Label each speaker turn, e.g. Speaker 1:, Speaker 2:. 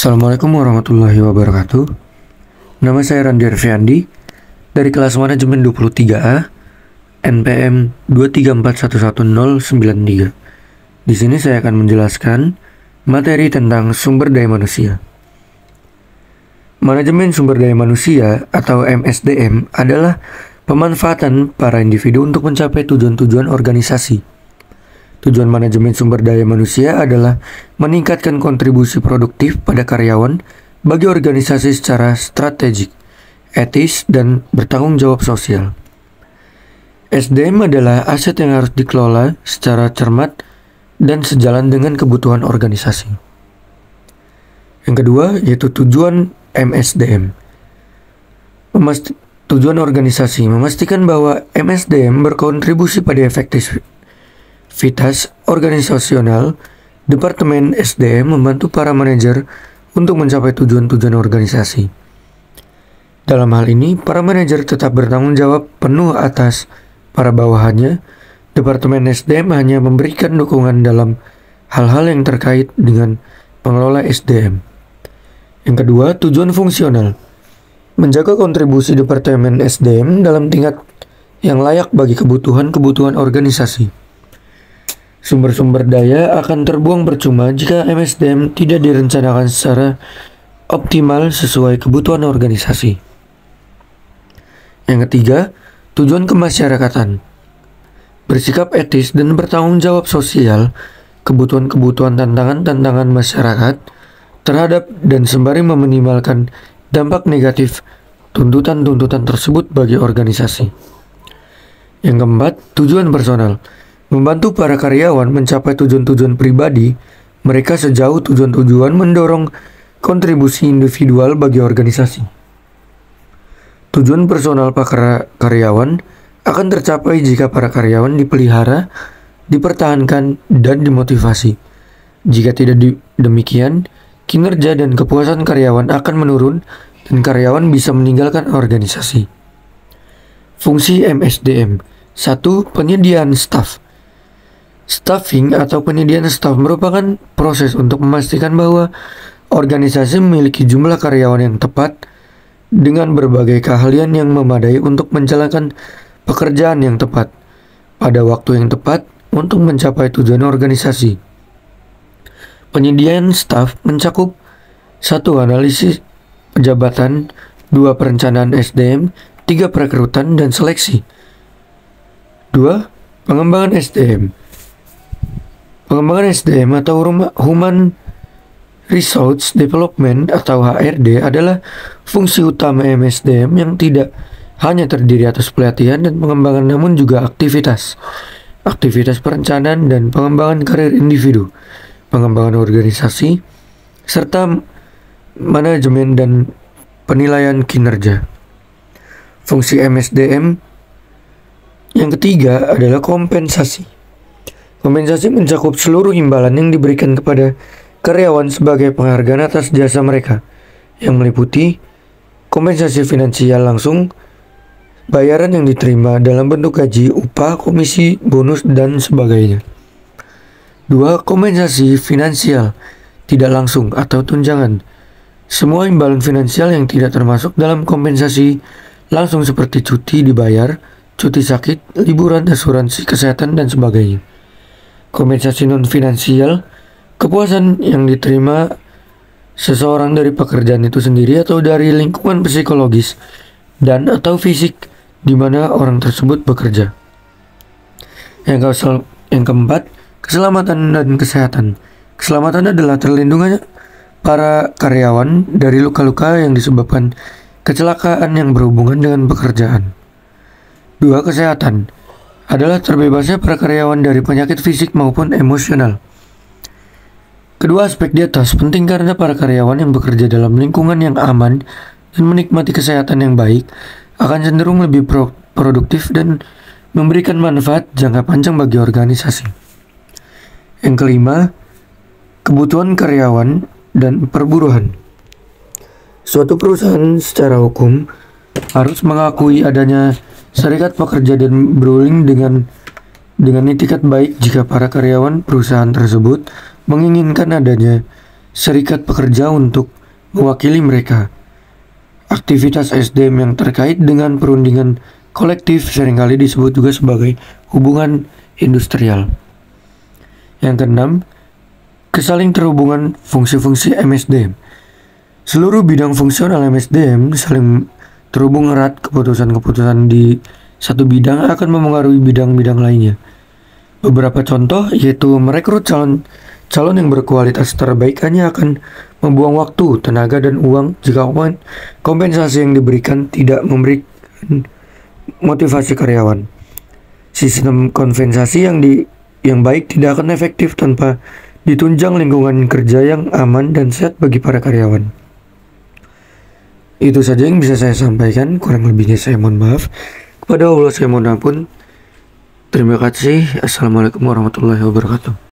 Speaker 1: Assalamualaikum warahmatullahi wabarakatuh. Nama saya Randi Arfiandi dari kelas manajemen 23A NPM 234111093. Di sini saya akan menjelaskan materi tentang sumber daya manusia. Manajemen sumber daya manusia atau MSDM adalah pemanfaatan para individu untuk mencapai tujuan-tujuan organisasi. Tujuan manajemen sumber daya manusia adalah meningkatkan kontribusi produktif pada karyawan bagi organisasi secara strategik, etis, dan bertanggung jawab sosial. SDM adalah aset yang harus dikelola secara cermat dan sejalan dengan kebutuhan organisasi. Yang kedua yaitu tujuan MSDM. Tujuan organisasi memastikan bahwa MSDM berkontribusi pada efektivitas organisasional. Departemen SDM membantu para manajer untuk mencapai tujuan-tujuan organisasi. Dalam hal ini, para manajer tetap bertanggung jawab penuh atas para bawahannya. Departemen SDM hanya memberikan dukungan dalam hal-hal yang terkait dengan pengelola SDM. Yang kedua, tujuan fungsional. Menjaga kontribusi Departemen SDM dalam tingkat yang layak bagi kebutuhan-kebutuhan organisasi. Sumber-sumber daya akan terbuang percuma jika MSDM tidak direncanakan secara optimal sesuai kebutuhan organisasi. Yang ketiga, tujuan kemasyarakatan. Bersikap etis dan bertanggung jawab sosial, kebutuhan-kebutuhan tantangan-tantangan masyarakat terhadap dan sembari meminimalkan dampak negatif tuntutan-tuntutan tersebut bagi organisasi. Yang keempat, tujuan personal. Membantu para karyawan mencapai tujuan-tujuan pribadi mereka sejauh tujuan-tujuan mendorong kontribusi individual bagi organisasi. Tujuan personal para karyawan akan tercapai jika para karyawan dipelihara, dipertahankan, dan dimotivasi. Jika tidak demikian, kinerja dan kepuasan karyawan akan menurun dan karyawan bisa meninggalkan organisasi. Fungsi MSDM. 1. Penyediaan staf. Staffing atau penyediaan staf merupakan proses untuk memastikan bahwa organisasi memiliki jumlah karyawan yang tepat dengan berbagai keahlian yang memadai untuk menjalankan pekerjaan yang tepat pada waktu yang tepat untuk mencapai tujuan organisasi. Penyediaan staf mencakup 1. Analisis pejabatan, 2. Perencanaan SDM, 3. Perekrutan dan seleksi. 2. Pengembangan SDM. Pengembangan SDM atau Human Resource Development atau HRD adalah fungsi utama MSDM yang tidak hanya terdiri atas pelatihan dan pengembangan namun juga aktivitas perencanaan dan pengembangan karir individu, pengembangan organisasi, serta manajemen dan penilaian kinerja. Fungsi MSDM yang ketiga adalah kompensasi. Kompensasi mencakup seluruh imbalan yang diberikan kepada karyawan sebagai penghargaan atas jasa mereka, yang meliputi kompensasi finansial langsung, bayaran yang diterima dalam bentuk gaji, upah, komisi, bonus, dan sebagainya. 2. Kompensasi finansial tidak langsung atau tunjangan. Semua imbalan finansial yang tidak termasuk dalam kompensasi langsung seperti cuti dibayar, cuti sakit, liburan, asuransi kesehatan, dan sebagainya. Kompensasi non-finansial, kepuasan yang diterima seseorang dari pekerjaan itu sendiri atau dari lingkungan psikologis dan atau fisik di mana orang tersebut bekerja. Yang keempat, keselamatan dan kesehatan. Keselamatan adalah terlindungnya para karyawan dari luka-luka yang disebabkan kecelakaan yang berhubungan dengan pekerjaan. 2. Kesehatan adalah terbebasnya para karyawan dari penyakit fisik maupun emosional. Kedua aspek di atas penting karena para karyawan yang bekerja dalam lingkungan yang aman dan menikmati kesehatan yang baik akan cenderung lebih produktif dan memberikan manfaat jangka panjang bagi organisasi. Yang kelima, kebutuhan karyawan dan perburuan. Suatu perusahaan secara hukum harus mengakui adanya serikat pekerja dan berunding dengan itikat baik jika para karyawan perusahaan tersebut menginginkan adanya serikat pekerja untuk mewakili mereka. Aktivitas SDM yang terkait dengan perundingan kolektif seringkali disebut juga sebagai hubungan industrial. Yang keenam, kesaling terhubungan fungsi-fungsi MSDM. Seluruh bidang fungsional MSDM saling terhubung erat. Keputusan-keputusan di satu bidang akan memengaruhi bidang-bidang lainnya. Beberapa contoh yaitu merekrut calon yang berkualitas terbaik hanya akan membuang waktu, tenaga, dan uang jika kompensasi yang diberikan tidak memberikan motivasi karyawan. Sistem kompensasi yang baik tidak akan efektif tanpa ditunjang lingkungan kerja yang aman dan sehat bagi para karyawan. Itu saja yang bisa saya sampaikan, kurang lebihnya saya mohon maaf. Kepada Allah saya mohon ampun. Terima kasih. Assalamualaikum warahmatullahi wabarakatuh.